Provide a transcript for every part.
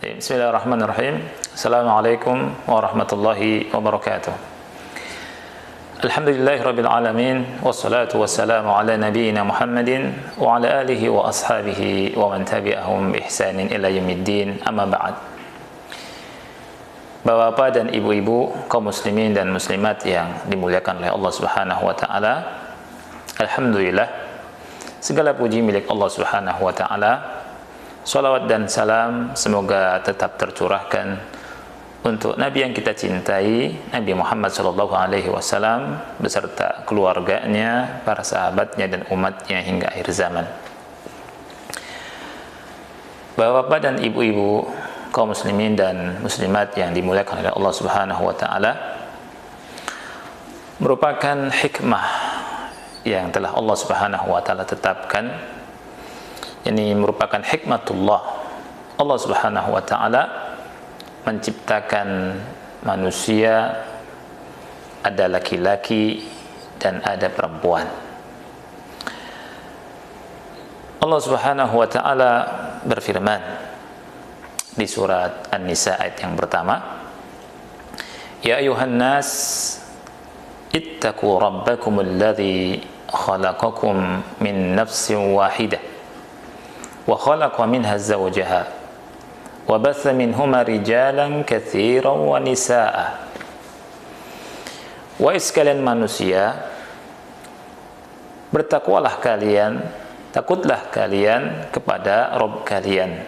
Bismillahirrahmanirrahim. Assalamualaikum warahmatullahi wabarakatuh. Alhamdulillahirabbil alamin wassalatu wassalamu ala nabiyyina Muhammadin wa ala alihi wa ashabihi wa man tabi'ahum bi ihsanin ila yaumiddin. Amma ba'd. Bapak-bapak dan ibu-ibu kaum muslimin dan muslimat yang dimuliakan oleh Allah Subhanahu wa taala. Alhamdulillah, segala puji milik Allah Subhanahu wa taala. Salawat dan salam semoga tetap tercurahkan untuk Nabi yang kita cintai, Nabi Muhammad SAW beserta keluarganya, para sahabatnya dan umatnya hingga akhir zaman. Bapak-bapak dan ibu-ibu kaum muslimin dan muslimat yang dimuliakan oleh Allah Subhanahu wa taala, merupakan hikmah yang telah Allah Subhanahu wa taala tetapkan. Ini merupakan hikmatullah. Allah Subhanahu wa taala menciptakan manusia, ada laki-laki dan ada perempuan. Allah Subhanahu wa taala berfirman di surat An-Nisa ayat yang pertama, Ya ayuhan nas ittaqu rabbakumul ladzi khalaqakum min nafsin wahidah wa khalaqa minha zawjaha wa batha minhuma rijalan katsiran wa nisaa. Wahai sekalian manusia, bertakwalah kalian, takutlah kalian kepada Rabb kalian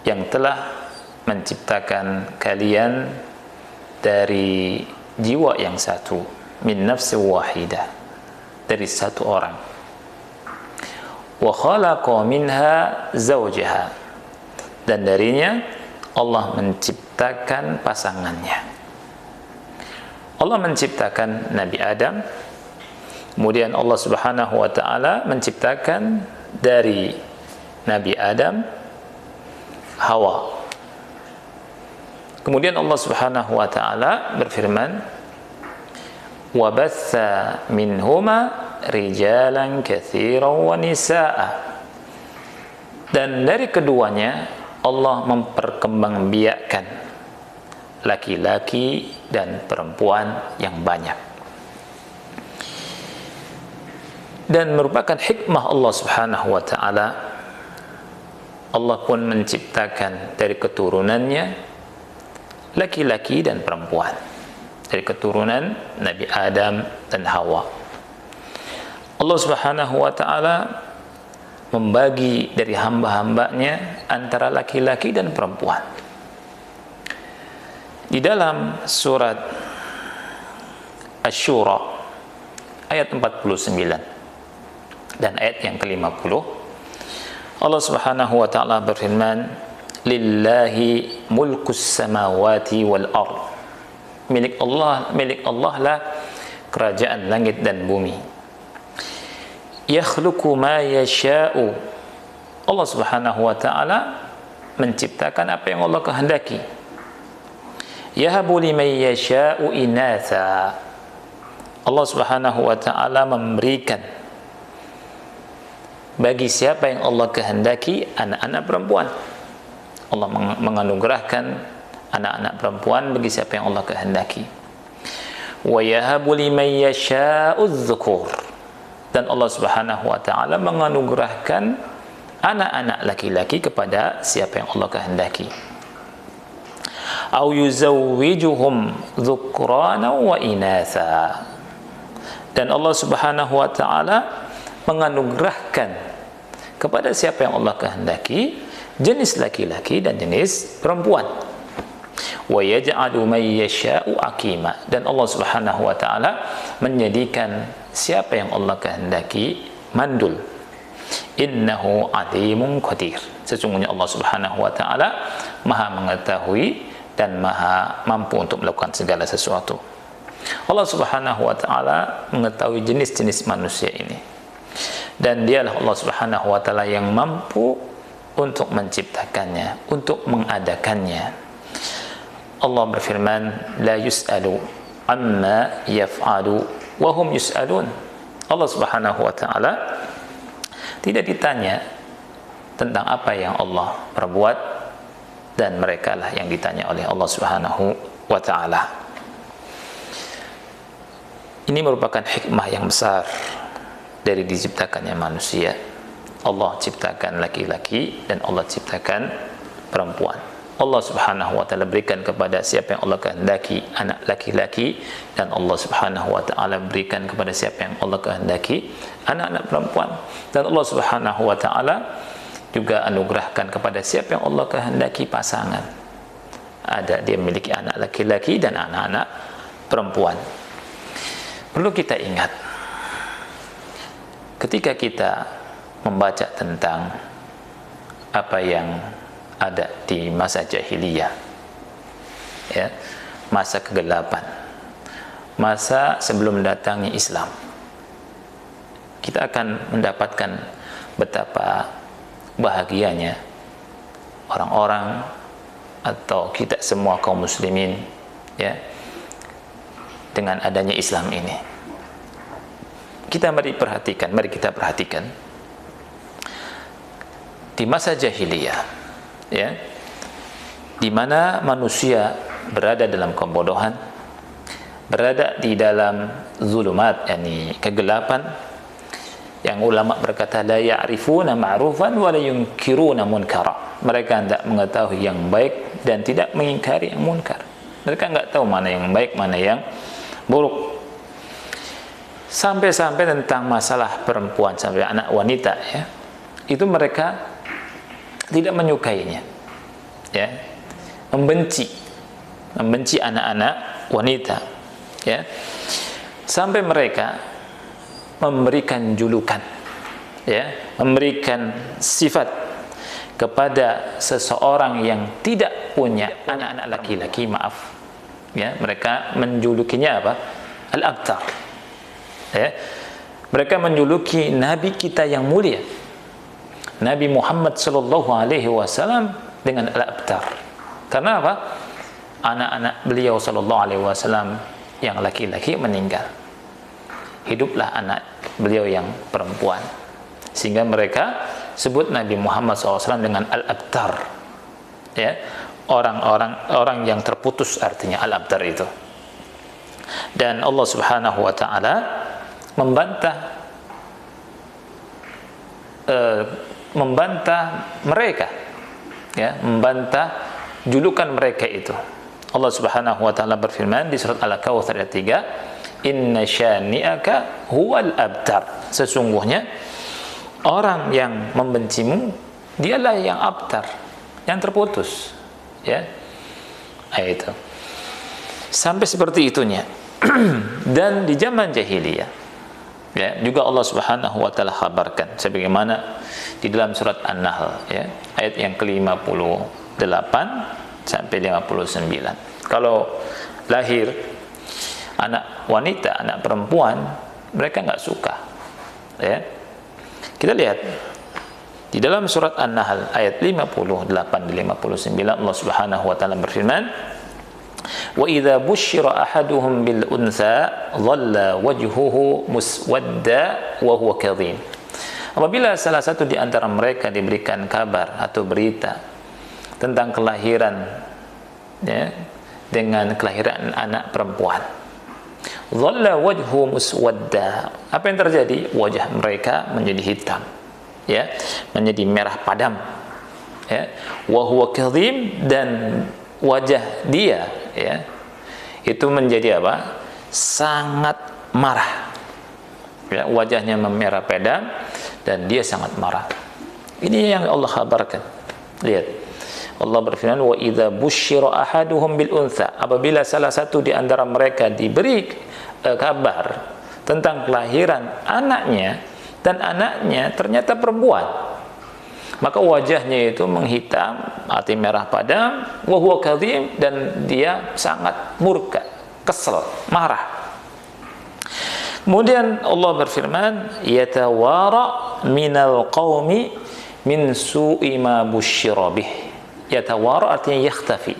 yang telah menciptakan kalian dari jiwa yang satu, min nafsin wahidah, dari satu orang. Wa khalaqa minha zawjaha, dan darinya Allah menciptakan pasangannya. Allah menciptakan Nabi Adam, kemudian Allah Subhanahu wa taala menciptakan dari Nabi Adam Hawa. Kemudian Allah Subhanahu wa taala berfirman, wa batha minhuma rijalan katsiran wa nisaa, dan dari keduanya Allah memperkembangbiakkan laki-laki dan perempuan yang banyak. Dan merupakan hikmah Allah Subhanahu wa taala, Allah pun menciptakan dari keturunannya laki-laki dan perempuan, dari keturunan Nabi Adam dan Hawa. Allah Subhanahu wa taala membagi dari hamba-hambanya antara laki-laki dan perempuan. Di dalam surat Asy-Syura ayat 49 dan ayat yang ke-50, Allah Subhanahu wa taala berfirman, lillahi mulkus samawati wal ard. Milik Allah lah kerajaan langit dan bumi. Yakhluqu ma yasha'u. Allah Subhanahu wa taala menciptakan apa yang Allah kehendaki. Yahabu liman yasha'u inatha. Allah Subhanahu wa taala memberikan bagi siapa yang Allah kehendaki anak-anak perempuan. Allah menganugerahkan anak-anak perempuan bagi siapa yang Allah kehendaki. Wa yahabu liman yasha'u adh-dhukur. Dan Allah Subhanahu wa taala menganugerahkan anak-anak laki-laki kepada siapa yang Allah kehendaki. Au yuzawwijuhum dzukrana wa inatha. Dan Allah Subhanahu wa taala menganugerahkan kepada siapa yang Allah kehendaki jenis laki-laki dan jenis perempuan. Wa yaj'alu man yasha'u aqima. Dan Allah Subhanahu wa taala menjadikan siapa yang Allah kehendaki mandul. Innahu alimun qadir. Sesungguhnya Allah Subhanahu wa taala Maha mengetahui dan Maha mampu untuk melakukan segala sesuatu. Allah Subhanahu wa taala mengetahui jenis-jenis manusia ini. Dan dialah Allah Subhanahu wa taala yang mampu untuk menciptakannya, untuk mengadakannya. Allah berfirman, la yus'alu amma yaf'alu wa hum yus'alun. Allah Subhanahu wa taala tidak ditanya tentang apa yang Allah perbuat, dan mereka lah yang ditanya oleh Allah Subhanahu wa taala. Ini merupakan hikmah yang besar dari diciptakannya manusia. Allah ciptakan laki-laki dan Allah ciptakan perempuan. Allah Subhanahu wa taala berikan kepada siapa yang Allah kehendaki anak laki-laki, dan Allah Subhanahu wa taala berikan kepada siapa yang Allah kehendaki anak-anak perempuan. Dan Allah Subhanahu wa taala juga anugerahkan kepada siapa yang Allah kehendaki pasangan. Ada dia memiliki anak laki-laki dan anak-anak perempuan. Perlu kita ingat, ketika kita membaca tentang apa yang ada di masa jahiliyah, ya, masa kegelapan, masa sebelum datangnya Islam, kita akan mendapatkan betapa bahagianya orang-orang atau kita semua kaum muslimin, ya, dengan adanya Islam ini. Mari kita perhatikan di masa jahiliyah, ya, di mana manusia berada dalam kebodohan, berada di dalam zulumat, yakni kegelapan, yang ulama berkata la ya'rifuna ma'rufan wa la yunkiruna munkara. Mereka tidak mengetahui yang baik dan tidak mengingkari yang munkar. Mereka enggak tahu mana yang baik, mana yang buruk. Sampai-sampai tentang masalah perempuan, sampai anak wanita, ya, itu mereka tidak menyukainya, ya, membenci anak-anak wanita, ya, sampai mereka memberikan julukan, ya, memberikan sifat kepada seseorang yang tidak punya anak-anak laki-laki, maaf, ya, mereka menjulukinya apa? Al-Abtar, ya, mereka menjuluki Nabi kita yang mulia, Nabi Muhammad sallallahu alaihi wasallam, dengan Al-Abtar. Karena apa? Anak-anak beliau sallallahu alaihi wasallam yang laki-laki meninggal, hiduplah anak beliau yang perempuan, sehingga mereka sebut Nabi Muhammad SAW dengan Al-Abtar, ya, orang yang terputus, artinya Al-Abtar itu. Dan Allah Subhanahu wa taala membantah mereka, ya, membantah julukan mereka itu. Allah Subhanahu wa taala berfirman di surat Al-Kautsar ayat 3, inna syani'aka huwal abtar, sesungguhnya orang yang membencimu dialah yang abtar, yang terputus, ya, itu sampai seperti itunya. Dan di zaman jahiliyah, ya, juga Allah Subhanahu wa taala kabarkan sebagaimana di dalam surat An-Nahl, ya, ayat yang ke-58 sampai 59. Kalau lahir anak wanita, anak perempuan, mereka nggak suka, ya. Kita lihat di dalam surat An-Nahl ayat 58 dan 59, Allah Subhanahu wa taala berfirman, wa idza busyira ahaduhum bil untha dhalla wajhuhu muswadda wa huwa kadhim. Apabila salah satu di antara mereka diberikan kabar atau berita tentang kelahiran, ya, dengan kelahiran anak perempuan, dhalla wajhu muswadda, apa yang terjadi? Wajah mereka menjadi hitam, ya, menjadi merah padam, ya, wa huwa kadhim, dan wajah dia, ya, itu menjadi apa? Sangat marah, ya, wajahnya memerah padam dan dia sangat marah. Ini yang Allah kabarkan. Lihat, Allah berfirman, wa idza busyira ahaduhum bil untha, apabila salah satu di antara mereka diberi kabar tentang kelahiran anaknya, dan anaknya ternyata perempuan, maka wajahnya itu menghitam, hati merah padam, wa huwa kadhim, dan dia sangat murka, kesel, marah. Kemudian Allah berfirman, yatawara minal qaumi min su'i ma busyira bih. Yatawara artinya yakhtafi.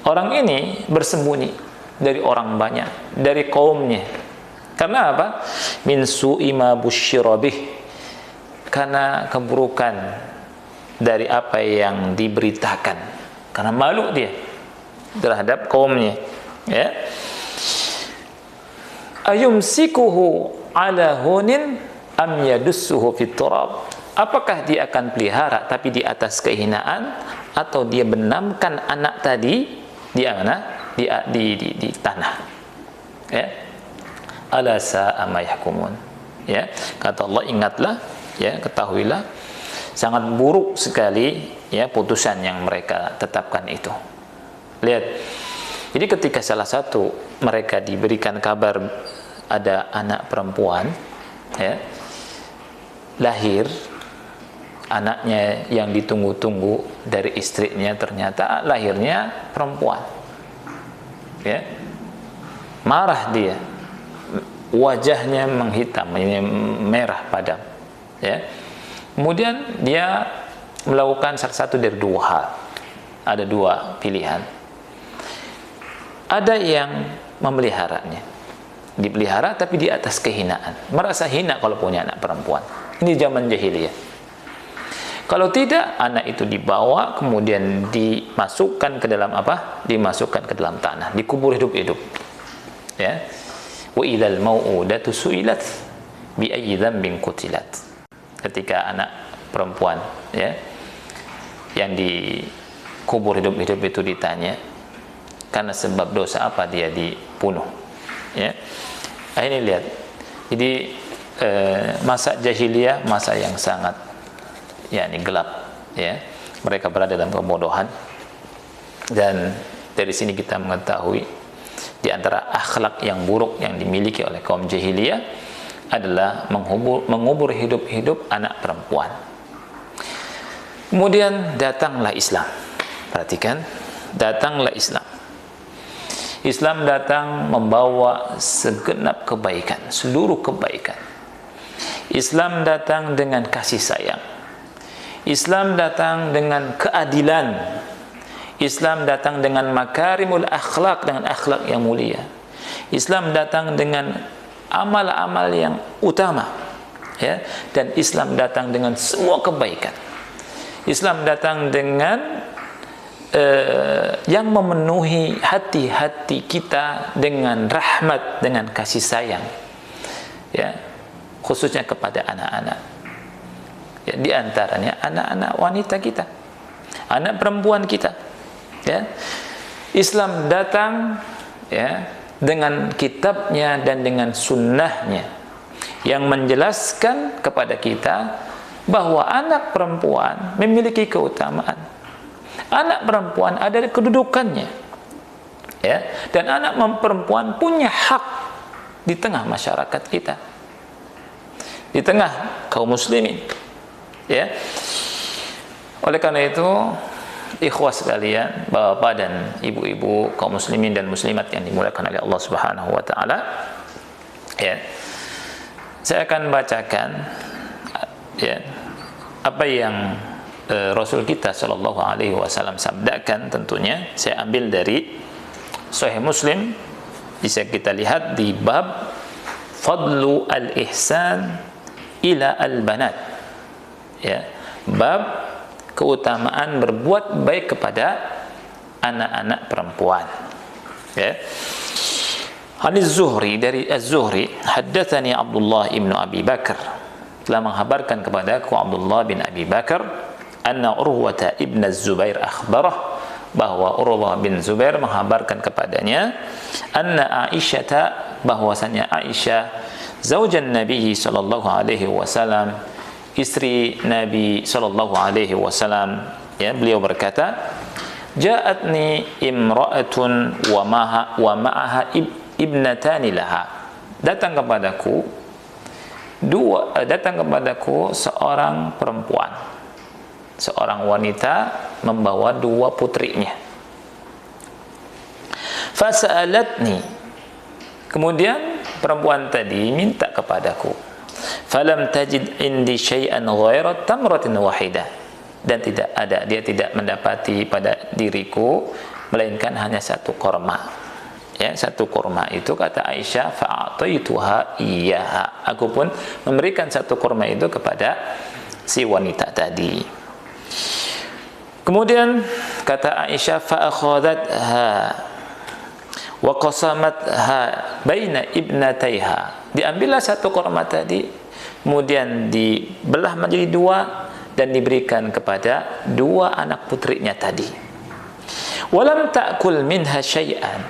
Orang ini bersembunyi dari orang banyak, dari kaumnya. Karena apa? Min su'i ma busyira bih, karena keburukan dari apa yang diberitakan, karena malu dia terhadap kaumnya, ya. Ayumsikuhu ala hunin am yadussuhu fit turab. Apakah dia akan pelihara tapi di atas kehinaan, atau dia benamkan anak tadi di mana? Di tanah. Ya. Ala sa'a ma yahkumun. Ya, kata Allah, ingatlah, ya, ketahuilah sangat buruk sekali, ya, putusan yang mereka tetapkan itu. Lihat. Jadi ketika salah satu mereka diberikan kabar ada anak perempuan, ya, lahir, anaknya yang ditunggu-tunggu dari istrinya ternyata lahirnya perempuan, ya, marah dia, wajahnya menghitam, merah padam, ya. Kemudian dia melakukan salah satu dari dua hal. Ada dua pilihan. Ada yang memeliharanya, dipelihara tapi di atas kehinaan, merasa hina kalau punya anak perempuan. Ini zaman jahiliyah. Kalau tidak, anak itu dibawa kemudian dimasukkan ke dalam apa? Dimasukkan ke dalam tanah, dikubur hidup-hidup. Ya. Wa idzal mau'udatu su'ilat bi ayyi dzambin qutilat. Ketika anak perempuan, ya, yang dikubur hidup-hidup itu ditanya, karena sebab dosa apa dia dibunuh, ya. Nah, ini lihat. Jadi masa jahiliyah masa yang sangat, ya, ini gelap, ya. Mereka berada dalam kebodohan, dan dari sini kita mengetahui di antara akhlak yang buruk yang dimiliki oleh kaum jahiliyah adalah mengubur hidup-hidup anak perempuan. Kemudian datanglah Islam. Perhatikan, datanglah Islam. Islam datang membawa segenap kebaikan, seluruh kebaikan. Islam datang dengan kasih sayang. Islam datang dengan keadilan. Islam datang dengan makarimul akhlak, dengan akhlak yang mulia. Islam datang dengan amal-amal yang utama, ya, dan Islam datang dengan semua kebaikan. Islam datang dengan yang memenuhi hati-hati kita dengan rahmat, dengan kasih sayang, ya, khususnya kepada anak-anak, ya, di antaranya anak-anak wanita kita, anak perempuan kita, ya. Islam datang, ya, dengan kitabnya dan dengan sunnahnya yang menjelaskan kepada kita bahwa anak perempuan memiliki keutamaan. Anak perempuan ada kedudukannya, ya, dan anak perempuan punya hak di tengah masyarakat kita, di tengah kaum muslimin, ya. Oleh karena itu, ikhwah sekalian, bapak dan ibu-ibu kaum muslimin dan muslimat yang dimuliakan oleh Allah Subhanahu wa taala, ya, saya akan bacakan, ya, apa yang Rasul kita sallallahu alaihi wasallam sabdakan. Tentunya saya ambil dari Sahih Muslim, bisa kita lihat di bab fadlu al-ihsan ila al-banat, ya, bab keutamaan berbuat baik kepada anak-anak perempuan, ya. Hadis Zuhri, dari Az-Zuhri, haddatsani Abdullah ibnu Abi Bakar, telah menghabarkan kepadaku Abdullah bin Abi Bakar, anna Urwata ibn Zubair akhbarah, bahwa Urwah bin Zubair menghabarkan kepadanya, anna Aisyata, bahwasanya Aisyah, zaujan Nabi sallallahu alaihi wasallam, istri Nabi sallallahu alaihi wasallam, ya, beliau berkata, ja'atni imra'atun wa ma'aha ibnatani laha, datang kepadaku seorang perempuan, seorang wanita membawa dua putrinya. Fasa'alatni, kemudian perempuan tadi minta kepadaku, falam tajid indi syai'an ghairat tamratin wahidah, dan dia tidak mendapati pada diriku melainkan hanya satu korma, ya, satu korma itu, kata Aisyah, fa'ataituha iyyaha, aku pun memberikan satu korma itu kepada si wanita tadi. Kemudian kata Aisyah, fa akhadhatha wa qasamatha baina ibnataiha. Diambillah satu korma tadi, kemudian dibelah menjadi dua dan diberikan kepada dua anak putrinya tadi. Walam ta'kul minha syai'an,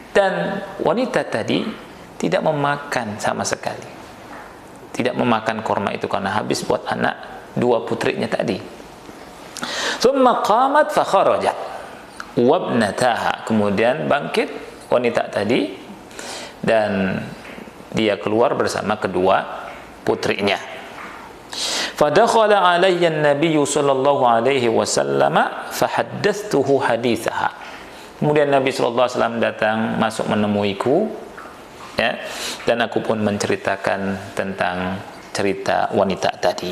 dan wanita tadi tidak memakan sama sekali, tidak memakan korma itu karena habis buat anak dua putrinya tadi. Thumma qamat fa kharajat wabnataha, kemudian bangkit wanita tadi dan dia keluar bersama kedua putrinya. Fadakhala alayya an-nabiy sallallahu alaihi wasallam fahaddathtuhu hadithaha. Kemudian Nabi sallallahu alaihi wasallam datang, masuk menemuiku, ya, dan aku pun menceritakan tentang cerita wanita tadi.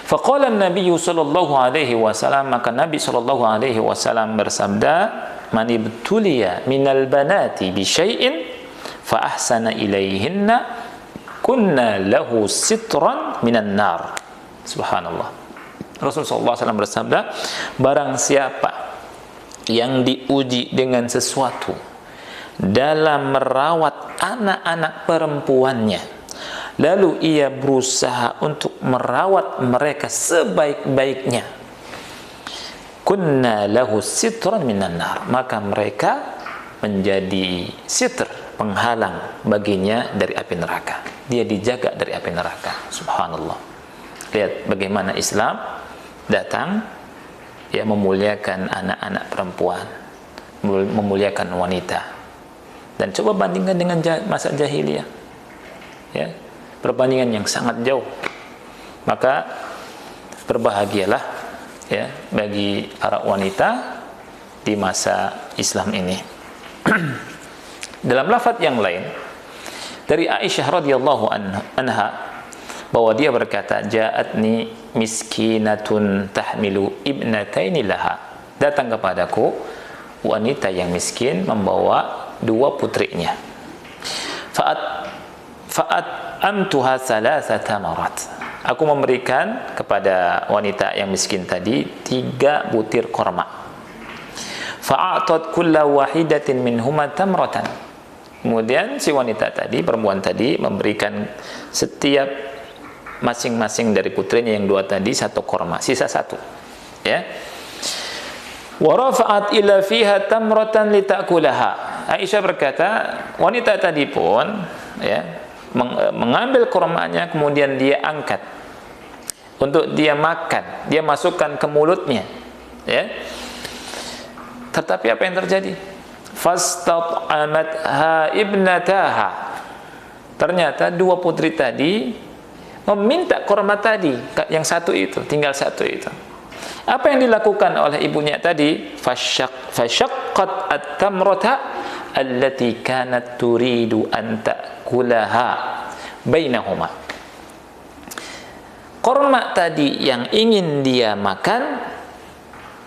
Faqala an-nabiy sallallahu alaihi wasallam, maka Nabi sallallahu alaihi wasallam bersabda, man ibtuliya minal banati bi syai'in fa ahsana ilaihinna kunna lahu sitran minan nar. Subhanallah. Rasulullah SAW bersabda, barang siapa yang diuji dengan sesuatu dalam merawat anak-anak perempuannya, lalu ia berusaha untuk merawat mereka sebaik-baiknya, kunna lahu sitran minan nar, maka mereka menjadi sitr, penghalang baginya dari api neraka. Dia dijaga dari api neraka. Subhanallah. Lihat bagaimana Islam datang, ya, memuliakan anak-anak perempuan, memuliakan wanita. Dan coba bandingkan dengan masa jahiliyah, ya, perbandingan yang sangat jauh. Maka berbahagialah, ya, bagi para wanita di masa Islam ini. Dalam lafaz yang lain dari Aisyah radhiyallahu anha, bahwa dia berkata, ja'atni miskinatun tahmilu ibnataini laha, datang kepadaku wanita yang miskin membawa dua putrinya. Fa'at amtuha salasata marat, aku memberikan kepada wanita yang miskin tadi 3 butir korma. Fa'atat kulla wahidatin minhuma tamratan, kemudian si wanita tadi, perempuan tadi, memberikan setiap masing-masing dari putrinya yang 2 tadi 1 korma, sisa 1, ya. Wa rafa'at ila fiha tamratan litakulaha. Aisyah berkata, wanita tadi pun, ya, mengambil kormanya, kemudian dia angkat untuk dia makan, dia masukkan ke mulutnya, ya. Tetapi apa yang terjadi? Fastat'amatha ibnataha, ternyata 2 putri tadi meminta korma tadi, yang 1 itu, tinggal 1 itu. Apa yang dilakukan oleh ibunya tadi? Fashaqqat at-tamrata allati kanat turidu an ta'kulaha bainahuma. Korma tadi yang ingin dia makan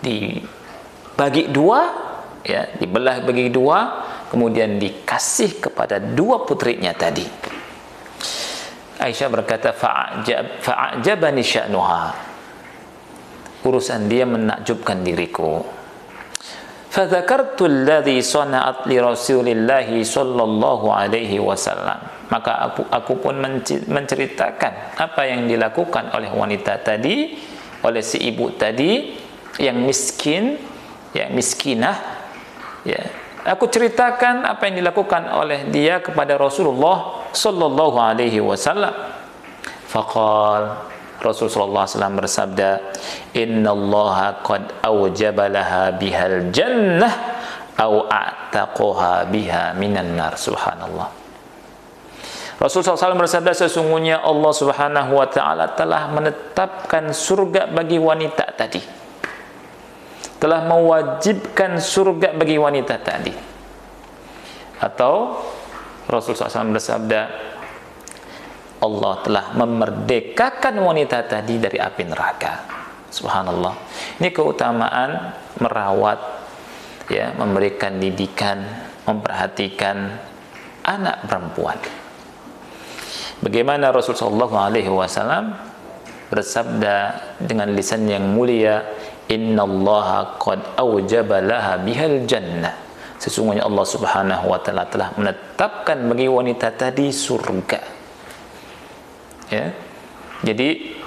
dibagi 2, ya, dibelah bagi 2, kemudian dikasih kepada 2 putrinya tadi. Aisyah berkata, fa'ajabani sya'nuha, urusan dia menakjubkan diriku. Fadzakartu alladhi sana'at li Rasulillah sallallahu alaihi wasallam, maka aku pun menceritakan apa yang dilakukan oleh wanita tadi, oleh si ibu tadi yang miskin, ya, miskinah, ya. Aku ceritakan apa yang dilakukan oleh dia kepada Rasulullah sallallahu alaihi wasallam. Faqal, Rasulullah SAW bersabda, innallaha qad awjaba laha bihal jannah aw a'taqaha biha minan nar. Subhanallah. Rasulullah SAW bersabda, sesungguhnya Allah Subhanahu wa taala telah menetapkan surga bagi wanita tadi, telah mewajibkan surga bagi wanita tadi. Atau Rasulullah SAW bersabda, Allah telah memerdekakan wanita tadi dari api neraka. Subhanallah. Ini keutamaan merawat, ya, memberikan didikan, memperhatikan anak perempuan. Bagaimana Rasulullah SAW bersabda dengan lisan yang mulia, innallaha qad awjaba laha bihal jannah, sesungguhnya Allah Subhanahu wa taala telah menetapkan bagi wanita tadi surga. Ya. Jadi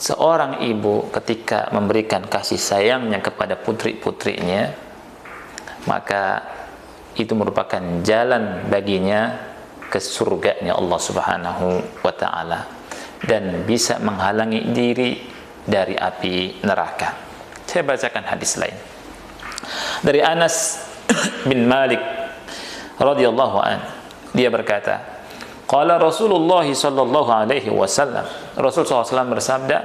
seorang ibu ketika memberikan kasih sayangnya kepada putri-putrinya, maka itu merupakan jalan baginya ke surganya Allah Subhanahu wa taala dan bisa menghalangi diri dari api neraka. Saya bacakan hadis lain dari Anas bin Malik radhiyallahu an. Dia berkata, qala Rasulullah sallallahu alaihi wasallam, Rasul SAW bersabda,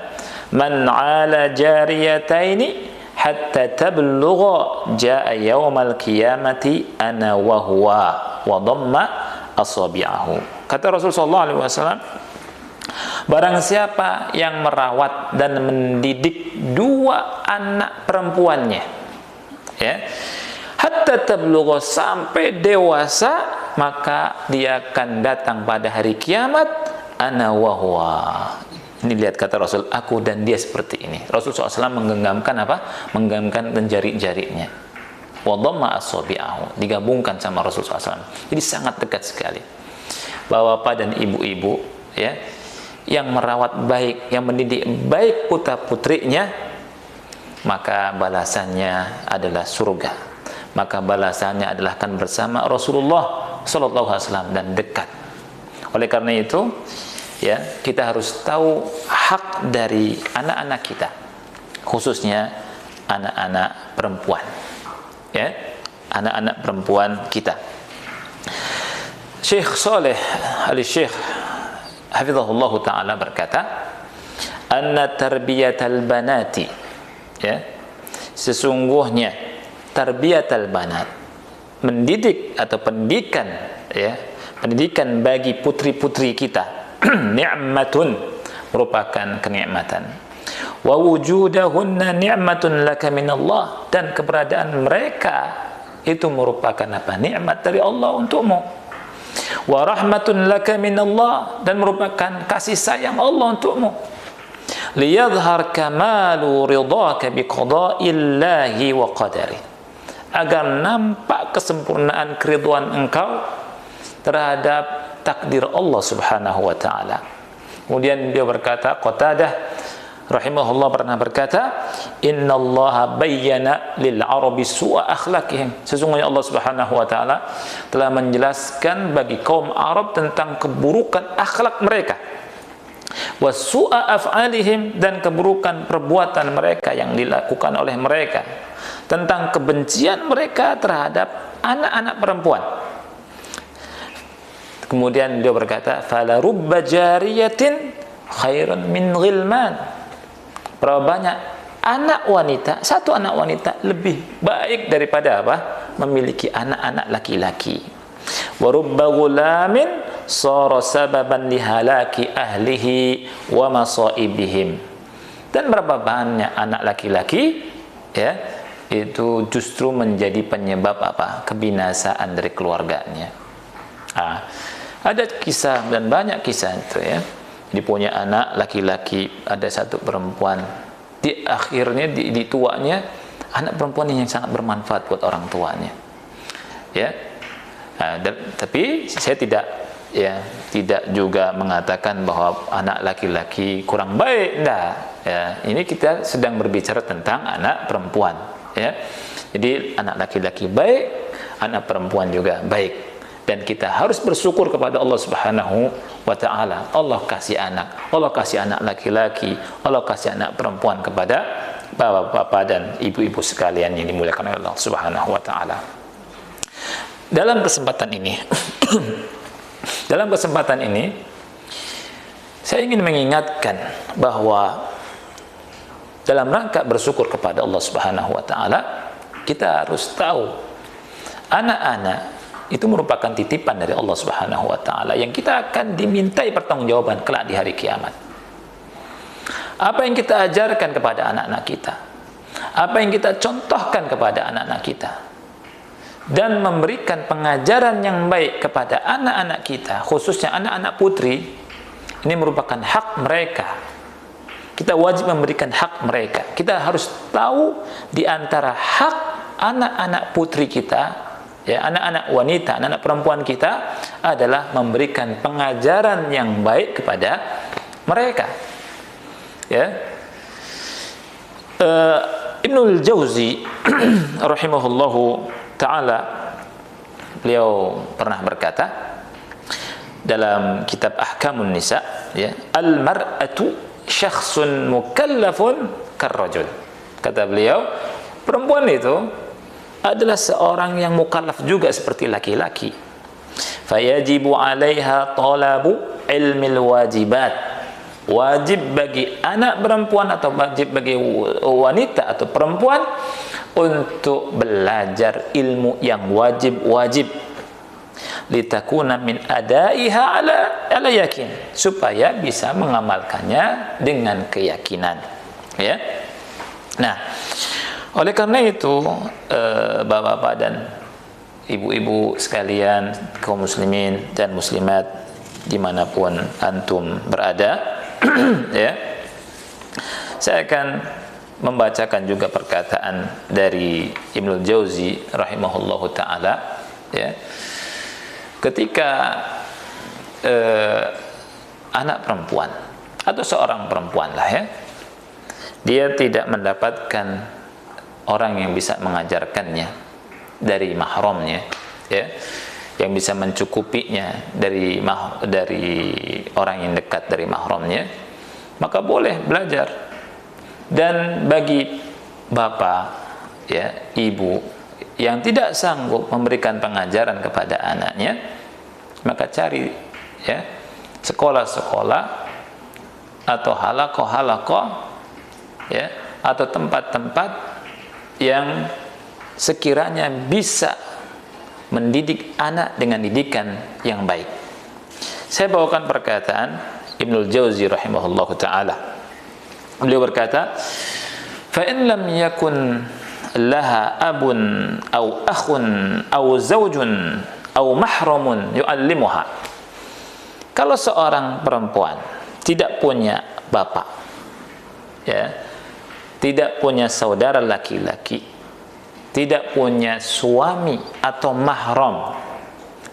man 'ala jariyataini hatta tablugha jaa yaumal qiyamati ana wa huwa wa dhamma asabi'ahu. Kata Rasul sallallahu alaihi wasallam, barang siapa yang merawat dan mendidik dua anak perempuannya, ya, hatta tablugha, sampai dewasa, maka dia akan datang pada hari kiamat ana wa huwa. Ini lihat kata Rasul, aku dan dia seperti ini. Rasul SAW menggenggamkan apa? Menggenggamkan jari-jarinya. Wa dhamma asabi'ahu, digabungkan sama Rasul SAW. Jadi sangat dekat sekali. Bapak dan ibu-ibu, ya, yang merawat baik, yang mendidik baik putra-putrinya, maka balasannya adalah surga. Maka balasannya adalah akan bersama Rasulullah SAW dan dekat. Oleh karena itu, ya, kita harus tahu hak dari anak-anak kita, khususnya anak-anak perempuan, ya, anak-anak perempuan kita. Syekh Saleh Al-Syekh hafizahullah ta'ala berkata, anna tarbiyatal banati, ya, sesungguhnya tarbiyatal banat, mendidik atau pendidikan, ya, pendidikan bagi putri-putri kita, ni'matun, merupakan kenikmatan. Wa wujudahunna ni'matun laka minallah, dan keberadaan mereka itu merupakan apa? Nikmat dari Allah untukmu. Wa rahmatun laka minallah, dan merupakan kasih sayang Allah untukmu. Liyadhhar kamalu ridhaka biqada'illahi wa qadari, agar nampak kesempurnaan keridhaan engkau terhadap takdir Allah Subhanahu wa taala. Kemudian dia berkata, Qatadah rahimahullah pernah berkata, innallaha bayyana lil arabi su'a akhlaqihim, sesungguhnya Allah Subhanahu wa taala telah menjelaskan bagi kaum Arab tentang keburukan akhlak mereka, wa su'a af'alihim, dan keburukan perbuatan mereka yang dilakukan oleh mereka, tentang kebencian mereka terhadap anak-anak perempuan. Kemudian dia berkata, fala rubba jariyatin khairun min ghilman, berapa banyak anak wanita, satu anak wanita lebih baik daripada apa? Memiliki anak-anak laki-laki. Wa rubba ghulamin sara sababan lihalaki ahlihi wa masaibihim, dan berapa banyak anak laki-laki, ya, itu justru menjadi penyebab apa? Kebinasaan dari keluarganya. Ada kisah dan banyak kisah itu, ya. Dia punya anak laki-laki, ada satu perempuan. Di akhirnya di tuanya, anak perempuan yang sangat bermanfaat buat orang tuanya, ya. Tapi saya tidak juga mengatakan bahwa anak laki-laki kurang baik, enggak, ya. Ini kita sedang berbicara tentang anak perempuan, ya. Jadi anak laki-laki baik, anak perempuan juga baik. Dan kita harus bersyukur kepada Allah Subhanahu wa taala. Allah kasih anak laki-laki, Allah kasih anak perempuan kepada bapak-bapak dan ibu-ibu sekalian yang dimuliakan oleh Allah Subhanahu wa taala. Dalam kesempatan ini saya ingin mengingatkan bahwa dalam rangka bersyukur kepada Allah Subhanahu wa taala, kita harus tahu anak-anak itu merupakan titipan dari Allah Subhanahu wa taala yang kita akan dimintai pertanggungjawaban kelak di hari kiamat. Apa yang kita ajarkan kepada anak-anak kita, apa yang kita contohkan kepada anak-anak kita, dan memberikan pengajaran yang baik kepada anak-anak kita, khususnya anak-anak putri, ini merupakan hak mereka Kita wajib memberikan hak mereka. Kita harus tahu di antara hak anak-anak putri kita, ya, anak-anak wanita, anak-anak perempuan kita adalah memberikan pengajaran yang baik kepada mereka. Ya. Ibnul Jauzi rahimahullahu taala, beliau pernah berkata dalam kitab Ahkamun Nisa, ya, al-mar'atu syakhsun mukallafun karrajul. Kata beliau, perempuan itu adalah seorang yang mukallaf juga seperti laki-laki. Fayajibu 'alaiha talabu ilmil wajibat. Wajib bagi anak perempuan atau wajib bagi wanita atau perempuan untuk belajar ilmu yang wajib-wajib. Litakuna min adaiha ala yakin, supaya bisa mengamalkannya dengan keyakinan, ya. Nah, oleh karena itu bapak-bapak dan ibu-ibu sekalian, kaum muslimin dan muslimat dimanapun antum berada, ya, saya akan membacakan juga perkataan dari Ibnul Jauzi rahimahullahu taala, ya. Ketika anak perempuan atau seorang perempuan lah, ya, dia tidak mendapatkan orang yang bisa mengajarkannya dari mahramnya, ya, yang bisa mencukupinya dari orang yang dekat dari mahramnya, maka boleh belajar. Dan bagi bapak, ya, ibu yang tidak sanggup memberikan pengajaran kepada anaknya, maka cari, ya, sekolah-sekolah atau halaqah-halaqah, ya, atau tempat-tempat yang sekiranya bisa mendidik anak dengan didikan yang baik. Saya bawakan perkataan Ibnul Jauzi rahimahullahu taala. Beliau berkata, "Fa in lam yakun laha abun au akhun au zaujun au mahramun yu'allimuha." Kalau seorang perempuan tidak punya bapak, ya, tidak punya saudara laki-laki, tidak punya suami atau mahram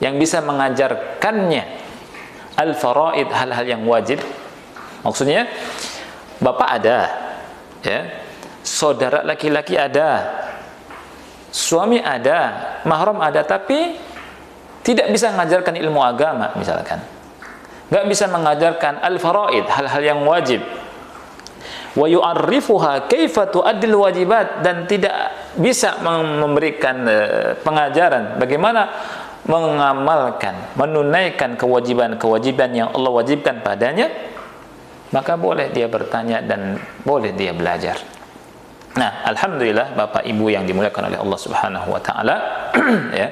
yang bisa mengajarkannya al-faraid, hal-hal yang wajib. Maksudnya bapak ada, ya, saudara laki-laki ada, suami ada, mahram ada, tapi tidak bisa mengajarkan ilmu agama misalkan, nggak bisa mengajarkan al-faraid, hal-hal yang wajib, wa yu'arrifuha kaifa tu'addil wajibat, dan tidak bisa memberikan pengajaran bagaimana mengamalkan, menunaikan kewajiban-kewajiban yang Allah wajibkan padanya, maka boleh dia bertanya dan boleh dia belajar. Nah, alhamdulillah bapak ibu yang dimuliakan oleh Allah Subhanahu wa taala, ya.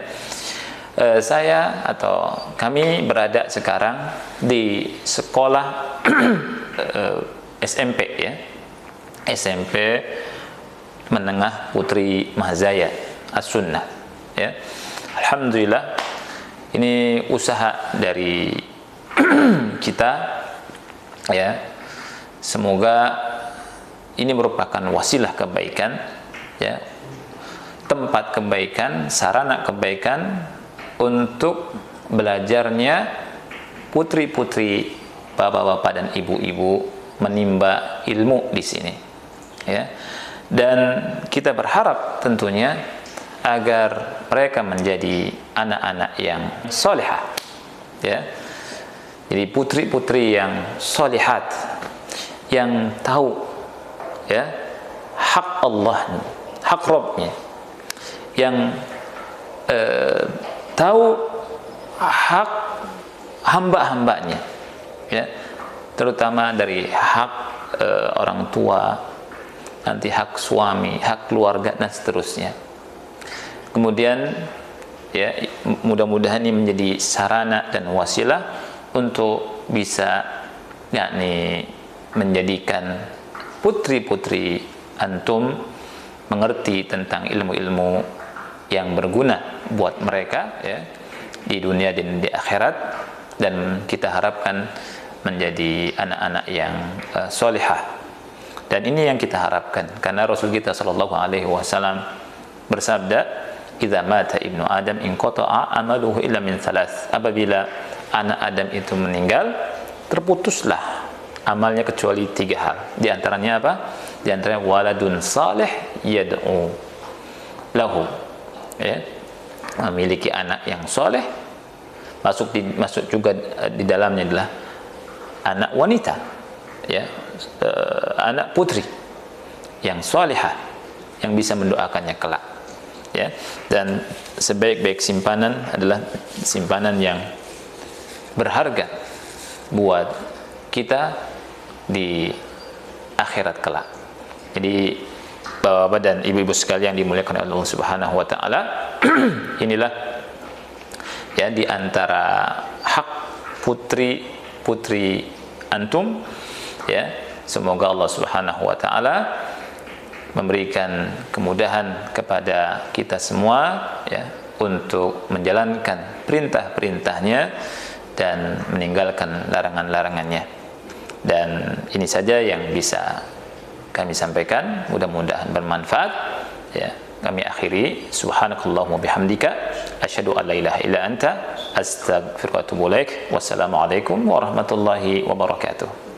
Saya atau kami berada sekarang di sekolah SMP, ya. SMP Menengah Putri Mahzaya As-Sunnah, ya. Alhamdulillah, ini usaha dari kita, ya. Semoga ini merupakan wasilah kebaikan, ya, tempat kebaikan, sarana kebaikan untuk belajarnya putri-putri, bapak-bapak dan ibu-ibu menimba ilmu di sini, ya. Dan kita berharap tentunya agar mereka menjadi anak-anak yang solehah, ya. Jadi putri-putri yang solehat, yang tahu, ya, hak Allah, hak Rabbnya, yang tahu hak hamba-hambanya, ya, terutama dari hak orang tua, nanti hak suami, hak keluarga, dan seterusnya. Kemudian, ya, mudah-mudahan ini menjadi sarana dan wasilah untuk bisa, yakni, menjadikan putri-putri antum mengerti tentang ilmu-ilmu yang berguna buat mereka, ya, di dunia dan di akhirat, dan kita harapkan menjadi anak-anak yang solihah, Dan ini yang kita harapkan, karena Rasul kita sallallahu alaihi wasallam bersabda, "Idza mata ibnu Adam inqata'a amaluhu illa min thalath." Apabila anak Adam itu meninggal, terputuslah amalnya kecuali 3 hal. Di antaranya apa? Di antaranya waladun salih yad'u lahu. Ya. Memiliki anak yang soleh, masuk juga di dalamnya adalah anak wanita, ya, anak putri yang solehah yang bisa mendoakannya kelak, ya. Dan sebaik-baik simpanan adalah simpanan yang berharga buat kita di akhirat kelak. Jadi Bapak-bapak dan ibu-ibu sekalian dimuliakan oleh Allah Subhanahu wa taala, inilah ya di antara hak putri antum, ya. Semoga Allah Subhanahu wa taala memberikan kemudahan kepada kita semua, ya, untuk menjalankan perintah-perintahnya dan meninggalkan larangan-larangannya. Dan ini saja yang bisa kami sampaikan, mudah-mudahan bermanfaat, ya. Kami akhiri, subhanakallahumma bihamdika asyhadu an la ilaha illa anta astaghfiruka wa atubu ilaik. Wassalamualaikum warahmatullahi wabarakatuh.